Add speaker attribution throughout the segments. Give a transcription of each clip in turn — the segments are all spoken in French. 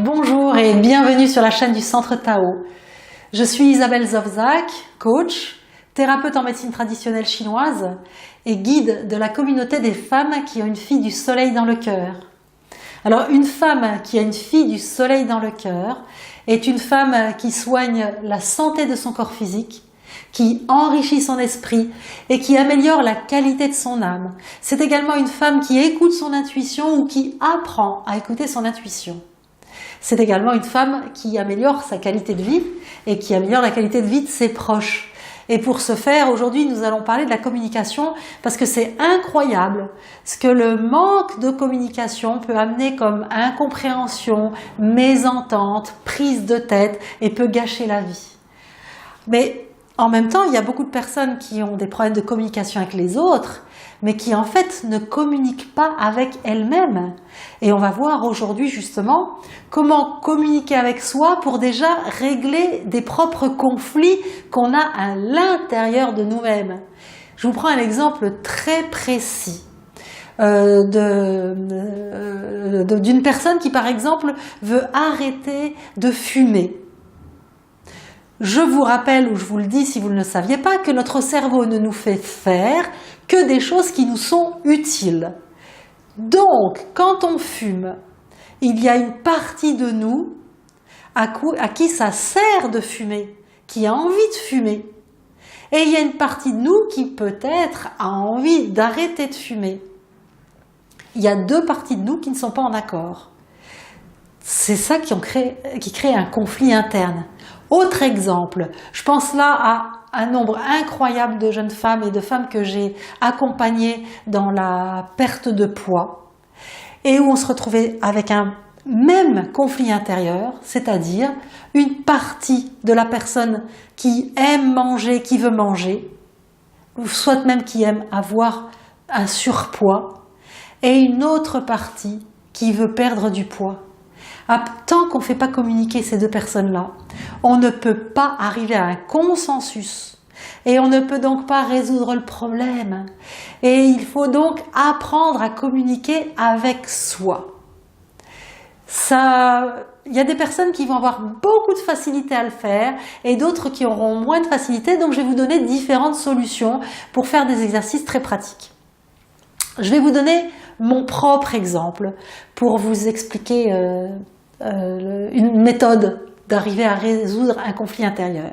Speaker 1: Bonjour et bienvenue sur la chaîne du Centre Tao. Je suis Isabelle Zovzak, coach, thérapeute en médecine traditionnelle chinoise et guide de la communauté des femmes qui ont une fille du soleil dans le cœur. Alors, une femme qui a une fille du soleil dans le cœur est une femme qui soigne la santé de son corps physique, qui enrichit son esprit et qui améliore la qualité de son âme. C'est également une femme qui écoute son intuition ou qui apprend à écouter son intuition. C'est également une femme qui améliore sa qualité de vie et qui améliore la qualité de vie de ses proches. Et pour ce faire, aujourd'hui, nous allons parler de la communication parce que c'est incroyable ce que le manque de communication peut amener comme incompréhension, mésentente, prise de tête et peut gâcher la vie. Mais en même temps, il y a beaucoup de personnes qui ont des problèmes de communication avec les autres, mais qui en fait ne communiquent pas avec elles-mêmes. Et on va voir aujourd'hui justement comment communiquer avec soi pour déjà régler des propres conflits qu'on a à l'intérieur de nous-mêmes. Je vous prends un exemple très précis d'une personne qui par exemple veut arrêter de fumer. Je vous rappelle, ou je vous le dis si vous ne le saviez pas, que notre cerveau ne nous fait faire que des choses qui nous sont utiles. Donc, quand on fume, il y a une partie de nous à qui ça sert de fumer, qui a envie de fumer. Et il y a une partie de nous qui peut-être a envie d'arrêter de fumer. Il y a deux parties de nous qui ne sont pas en accord. C'est ça qui crée un conflit interne. Autre exemple, je pense là à un nombre incroyable de jeunes femmes et de femmes que j'ai accompagnées dans la perte de poids et où on se retrouvait avec un même conflit intérieur, c'est-à-dire une partie de la personne qui aime manger, qui veut manger, ou soit même qui aime avoir un surpoids, et une autre partie qui veut perdre du poids. Tant qu'on ne fait pas communiquer ces deux personnes-là, on ne peut pas arriver à un consensus et on ne peut donc pas résoudre le problème. Et il faut donc apprendre à communiquer avec soi. Il y a des personnes qui vont avoir beaucoup de facilité à le faire et d'autres qui auront moins de facilité, donc je vais vous donner différentes solutions pour faire des exercices très pratiques. Je vais vous donner mon propre exemple pour vous expliquer une méthode d'arriver à résoudre un conflit intérieur.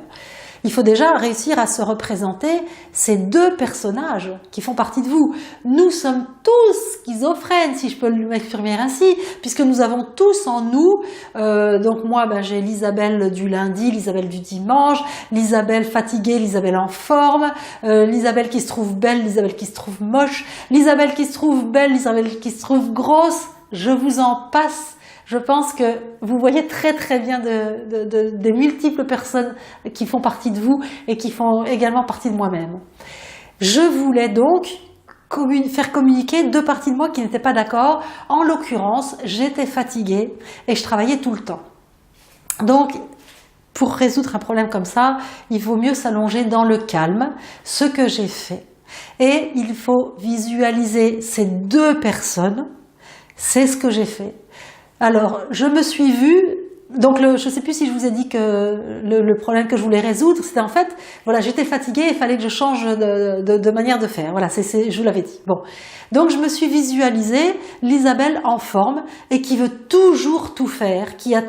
Speaker 1: Il faut déjà réussir à se représenter ces deux personnages qui font partie de vous. Nous sommes tous schizophrènes, si je peux m'exprimer ainsi, puisque nous avons tous en nous, donc moi j'ai l'Isabelle du lundi, l'Isabelle du dimanche, l'Isabelle fatiguée, l'Isabelle en forme, l'Isabelle qui se trouve belle, l'Isabelle qui se trouve moche, l'Isabelle qui se trouve belle, l'Isabelle qui se trouve grosse, je vous en passe. Je pense que vous voyez très très bien des multiples personnes qui font partie de vous et qui font également partie de moi-même. Je voulais donc faire communiquer deux parties de moi qui n'étaient pas d'accord. En l'occurrence, j'étais fatiguée et je travaillais tout le temps. Donc, pour résoudre un problème comme ça, il vaut mieux s'allonger dans le calme, ce que j'ai fait. Et il faut visualiser ces deux personnes, c'est ce que j'ai fait. Alors, je me suis vue, donc je ne sais plus si je vous ai dit que le problème que je voulais résoudre, c'était en fait, voilà, j'étais fatiguée et il fallait que je change de manière de faire. Voilà, je vous l'avais dit. Bon, donc je me suis visualisée l'Isabelle en forme et qui veut toujours tout faire, qui a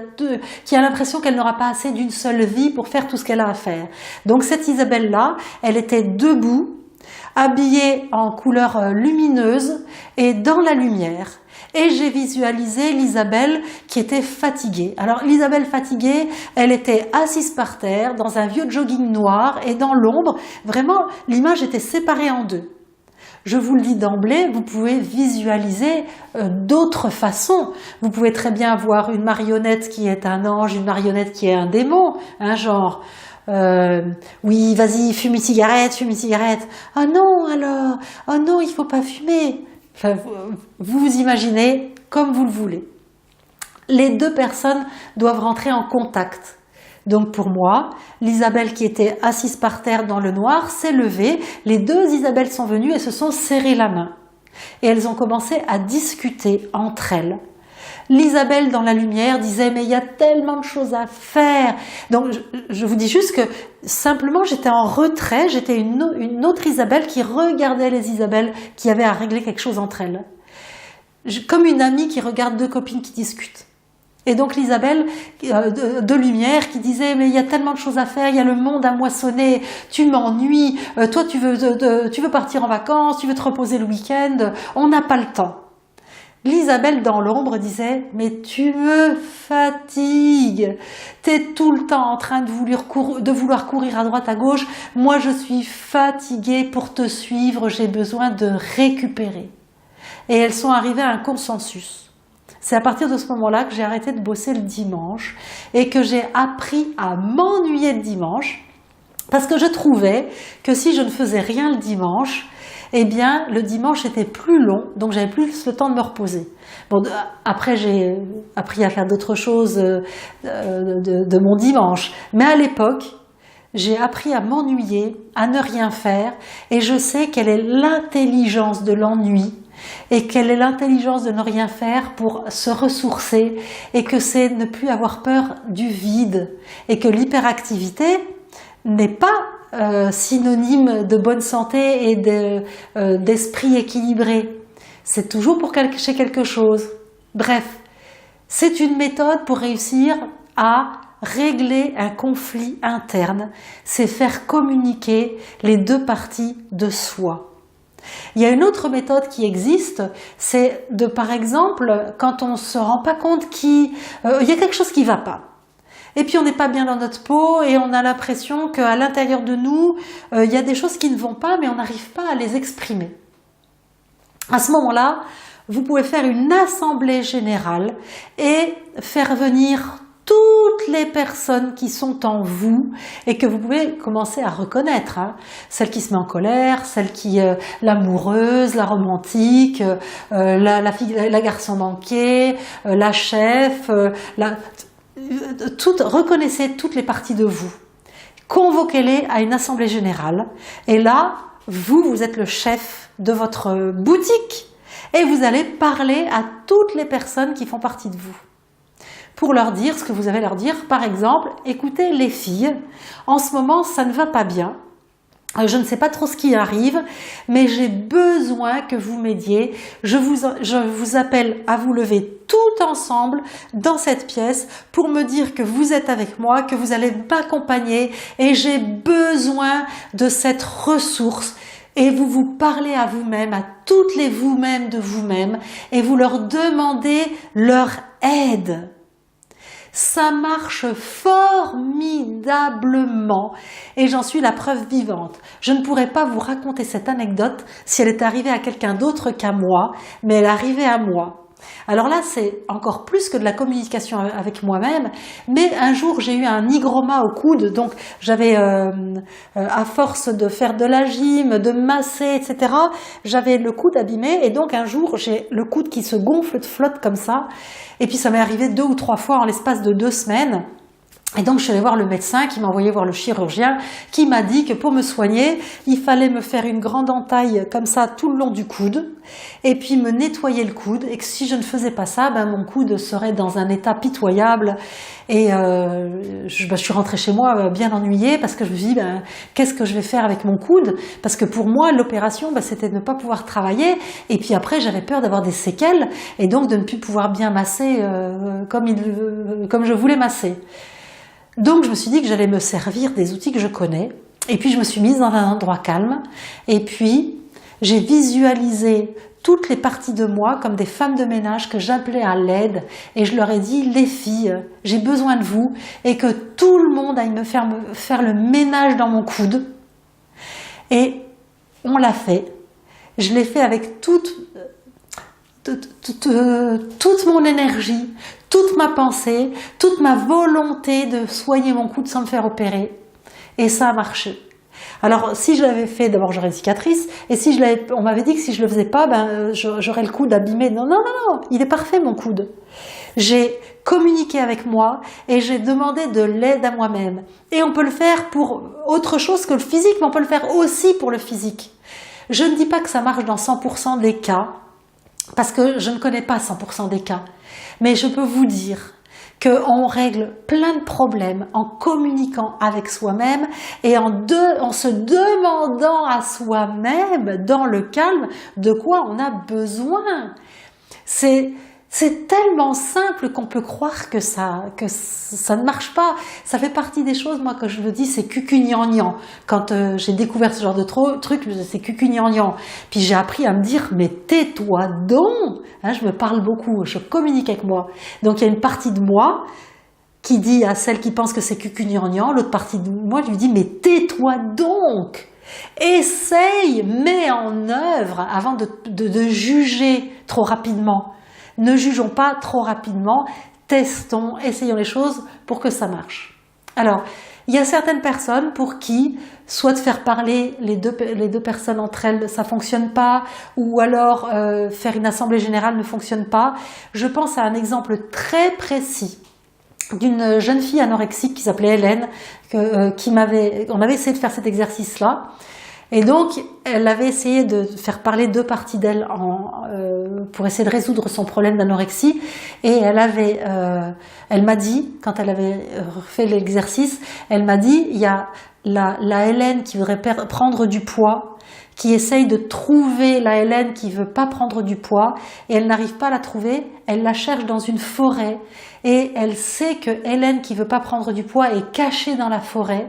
Speaker 1: l'impression qu'elle n'aura pas assez d'une seule vie pour faire tout ce qu'elle a à faire. Donc cette Isabelle-là, elle était debout, habillée en couleur lumineuse et dans la lumière. Et j'ai visualisé l'Isabelle qui était fatiguée. Alors l'Isabelle fatiguée, elle était assise par terre dans un vieux jogging noir et dans l'ombre, vraiment l'image était séparée en deux. Je vous le dis d'emblée, vous pouvez visualiser d'autres façons. Vous pouvez très bien voir une marionnette qui est un ange, une marionnette qui est un démon, genre... oui, vas-y, fume une cigarette. Ah non alors, oh non, il faut pas fumer. Enfin, vous imaginez comme vous le voulez. Les deux personnes doivent rentrer en contact. Donc pour moi, l'Isabelle qui était assise par terre dans le noir s'est levée. Les deux Isabelles sont venues et se sont serrées la main. Et elles ont commencé à discuter entre elles. L'Isabelle dans la lumière disait mais il y a tellement de choses à faire. Donc je vous dis juste que simplement j'étais en retrait, j'étais une autre Isabelle qui regardait les Isabelles qui avaient à régler quelque chose entre elles. Comme une amie qui regarde deux copines qui discutent. Et donc l'Isabelle de lumière qui disait mais il y a tellement de choses à faire, il y a le monde à moissonner, tu m'ennuies, toi tu veux partir en vacances, tu veux te reposer le week-end, on n'a pas le temps. L'Isabelle dans l'ombre disait mais tu me fatigues, t'es tout le temps en train de vouloir courir à droite à gauche, moi je suis fatiguée pour te suivre, j'ai besoin de récupérer. Et elles sont arrivées à un consensus. C'est à partir de ce moment-là que j'ai arrêté de bosser le dimanche et que j'ai appris à m'ennuyer le dimanche parce que je trouvais que si je ne faisais rien le dimanche, eh bien le dimanche était plus long, donc j'avais plus le temps de me reposer. Bon, après j'ai appris à faire d'autres choses de mon dimanche, mais à l'époque, j'ai appris à m'ennuyer, à ne rien faire, et je sais quelle est l'intelligence de l'ennui et quelle est l'intelligence de ne rien faire pour se ressourcer, et que c'est ne plus avoir peur du vide, et que l'hyperactivité n'est pas synonyme de bonne santé et d'esprit équilibré. C'est toujours pour cacher quelque chose. Bref, c'est une méthode pour réussir à régler un conflit interne, c'est faire communiquer les deux parties de soi. Il y a une autre méthode qui existe, c'est de, par exemple, quand on ne se rend pas compte qu'il y a quelque chose qui ne va pas. Et puis on n'est pas bien dans notre peau et on a l'impression qu'à l'intérieur de nous, il y a des choses qui ne vont pas, mais on n'arrive pas à les exprimer. À ce moment-là, vous pouvez faire une assemblée générale et faire venir toutes les personnes qui sont en vous et que vous pouvez commencer à reconnaître, hein. Celle qui se met en colère, celle qui l'amoureuse, la romantique, la garçon manqué, la chef, reconnaissez toutes les parties de vous. Convoquez-les à une assemblée générale et là, vous êtes le chef de votre boutique et vous allez parler à toutes les personnes qui font partie de vous. Pour leur dire ce que vous avez à leur dire. Par exemple, écoutez les filles, en ce moment ça ne va pas bien, je ne sais pas trop ce qui arrive, mais j'ai besoin que vous m'aidiez, je vous appelle à vous lever tout ensemble dans cette pièce pour me dire que vous êtes avec moi, que vous allez m'accompagner et j'ai besoin de cette ressource. Et vous vous parlez à vous-même, à toutes les vous-même de vous-même et vous leur demandez leur aide. Ça marche formidablement et j'en suis la preuve vivante. Je ne pourrais pas vous raconter cette anecdote si elle est arrivée à quelqu'un d'autre qu'à moi, mais elle est arrivée à moi. Alors là, c'est encore plus que de la communication avec moi-même, mais un jour, j'ai eu un hygroma au coude, donc j'avais, à force de faire de la gym, de masser, etc., j'avais le coude abîmé, et donc un jour, j'ai le coude qui se gonfle, flotte comme ça, et puis ça m'est arrivé 2 ou 3 fois en l'espace de 2 semaines. Et donc je suis allée voir le médecin qui m'a envoyé voir le chirurgien qui m'a dit que pour me soigner, il fallait me faire une grande entaille comme ça tout le long du coude et puis me nettoyer le coude et que si je ne faisais pas ça, ben, mon coude serait dans un état pitoyable et je suis rentrée chez moi bien ennuyée parce que je me suis dit ben, qu'est-ce que je vais faire avec mon coude, parce que pour moi l'opération ben, c'était de ne pas pouvoir travailler et puis après j'avais peur d'avoir des séquelles et donc de ne plus pouvoir bien masser comme je voulais masser. Donc je me suis dit que j'allais me servir des outils que je connais et puis je me suis mise dans un endroit calme et puis j'ai visualisé toutes les parties de moi comme des femmes de ménage que j'appelais à l'aide et je leur ai dit les filles, j'ai besoin de vous et que tout le monde aille me faire le ménage dans mon coude et on l'a fait. Je l'ai fait avec toute mon énergie, toute ma pensée, toute ma volonté de soigner mon coude sans me faire opérer. Et ça a marché. Alors, si je l'avais fait, d'abord j'aurais une cicatrice, et si on m'avait dit que si je le faisais pas, ben, j'aurais le coude abîmé. Non, il est parfait mon coude. J'ai communiqué avec moi et j'ai demandé de l'aide à moi-même. Et on peut le faire pour autre chose que le physique, mais on peut le faire aussi pour le physique. Je ne dis pas que ça marche dans 100% des cas, parce que je ne connais pas 100% des cas, mais je peux vous dire qu'on règle plein de problèmes en communiquant avec soi-même et en se demandant à soi-même, dans le calme, de quoi on a besoin. C'est tellement simple qu'on peut croire que ça ne marche pas. Ça fait partie des choses, moi, que je me dis, c'est cucu-gnan-gnan. Quand j'ai découvert ce genre de truc, c'est cucu-gnan-gnan. Puis j'ai appris à me dire, mais tais-toi donc, hein, je me parle beaucoup, je communique avec moi. Donc il y a une partie de moi qui dit à celle qui pense que c'est cucu-gnan-gnan, l'autre partie de moi lui dit, mais tais-toi donc. Essaye, mets en œuvre avant de juger trop rapidement. Ne jugeons pas trop rapidement, testons, essayons les choses pour que ça marche. Alors, il y a certaines personnes pour qui, soit de faire parler les deux personnes entre elles, ça ne fonctionne pas, ou alors faire une assemblée générale ne fonctionne pas. Je pense à un exemple très précis d'une jeune fille anorexique qui s'appelait Hélène, on avait essayé de faire cet exercice-là. Et donc, elle avait essayé de faire parler deux parties d'elle pour essayer de résoudre son problème d'anorexie. Et elle m'a dit, quand elle avait fait l'exercice, elle m'a dit, il y a la Hélène qui voudrait prendre du poids, qui essaye de trouver la Hélène qui veut pas prendre du poids, et elle n'arrive pas à la trouver, elle la cherche dans une forêt, et elle sait que Hélène qui veut pas prendre du poids est cachée dans la forêt,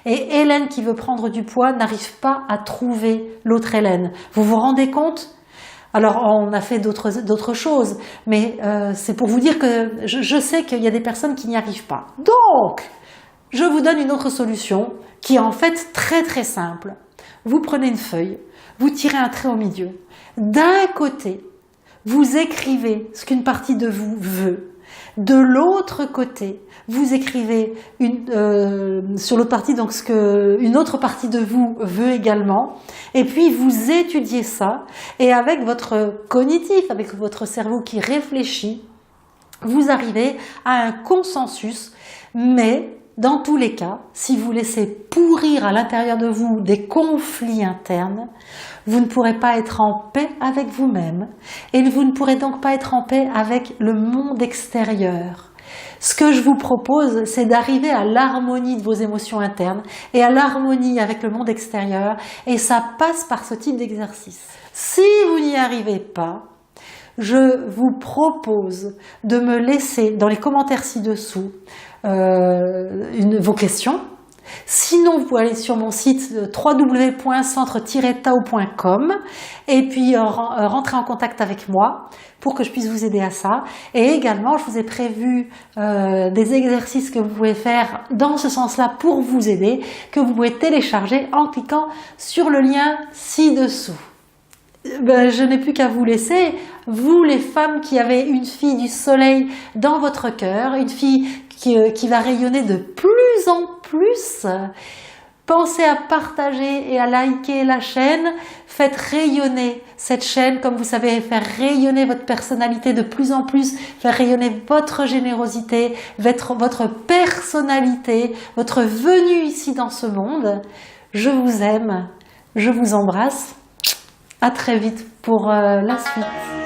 Speaker 1: et Hélène qui veut prendre du poids n'arrive pas à trouver l'autre Hélène. Vous vous rendez compte ? Alors on a fait d'autres choses, mais c'est pour vous dire que je sais qu'il y a des personnes qui n'y arrivent pas. Donc, je vous donne une autre solution qui est en fait très très simple. Vous prenez une feuille, vous tirez un trait au milieu. D'un côté, vous écrivez ce qu'une partie de vous veut. De l'autre côté, vous écrivez sur l'autre partie donc ce qu'une autre partie de vous veut également. Et puis vous étudiez ça et avec votre cognitif, avec votre cerveau qui réfléchit, vous arrivez à un consensus. Mais dans tous les cas, si vous laissez pourrir à l'intérieur de vous des conflits internes, vous ne pourrez pas être en paix avec vous-même et vous ne pourrez donc pas être en paix avec le monde extérieur. Ce que je vous propose, c'est d'arriver à l'harmonie de vos émotions internes et à l'harmonie avec le monde extérieur, et ça passe par ce type d'exercice. Si vous n'y arrivez pas, je vous propose de me laisser dans les commentaires ci-dessous vos questions. Sinon, vous pouvez aller sur mon site www.centre-tao.com et puis rentrer en contact avec moi pour que je puisse vous aider à ça. Et également, je vous ai prévu des exercices que vous pouvez faire dans ce sens-là pour vous aider, que vous pouvez télécharger en cliquant sur le lien ci-dessous. Je n'ai plus qu'à vous laisser, vous les femmes qui avez une fille du soleil dans votre cœur, une fille qui va rayonner de plus en plus. Pensez à partager et à liker la chaîne. Faites rayonner cette chaîne, comme vous savez, faire rayonner votre personnalité de plus en plus, faire rayonner votre générosité, votre personnalité, votre venue ici dans ce monde. Je vous aime, je vous embrasse. À très vite pour la suite.